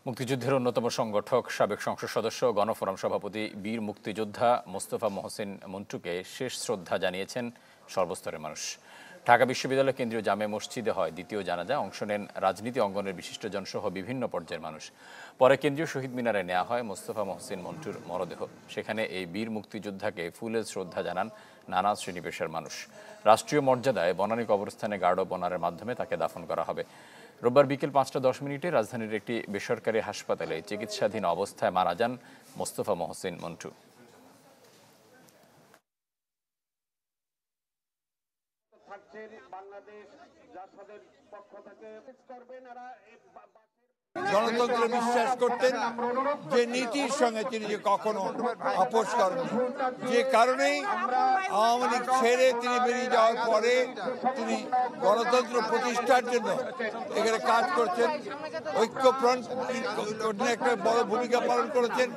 মুক্তিযুদ্ধের অন্যতম সংগঠক সাবেক সংসদ সদস্য গণফোরাম সভাপতি বীর মুক্তিযোদ্ধা মোস্তফা মহসিন মন্টুকে শেষ শ্রদ্ধা জানিয়েছেন সর্বস্তরের মানুষ। ঢাকা বিশ্ববিদ্যালয় কেন্দ্রীয় জামে মসজিদে হয় দ্বিতীয় জানাজা। অংশ নেন রাজনীতি অঙ্গনের বিশিষ্টজন সহ বিভিন্ন পর্যায়ের মানুষ। পরে কেন্দ্রীয় শহীদ মিনারে নেওয়া হয় মোস্তফা মহসিন মন্টুর মরদেহ। সেখানে এই বীর মুক্তিযোদ্ধাকে ফুলের শ্রদ্ধা জানান নানা শ্রেণী পেশার মানুষ। রাষ্ট্রীয় মর্যাদায় বনানী কবরস্থানে গার্ড অব অনারের মাধ্যমে তাকে দাফন করা হবে। রোববার বিকেল ৫টা ১০ রাজধানীর একটি বেসরকারি হাসপাতালে চিকিৎসাধীন অবস্থায় মারা যান মোস্তফা মহসিন মন্টু। গণতন্ত্রে বিশ্বাস করতেন, যে নীতির সঙ্গে তিনি যে কখনো আপোষ করেন, যে কারণেই আওয়ামী লীগ ছেড়ে তিনি বেরিয়ে যাওয়ার পরে তিনি গণতন্ত্র প্রতিষ্ঠার জন্য এখানে কাজ করছেন। ঐক্যফ্রন্ট একটা বড় ভূমিকা পালন করেছেন।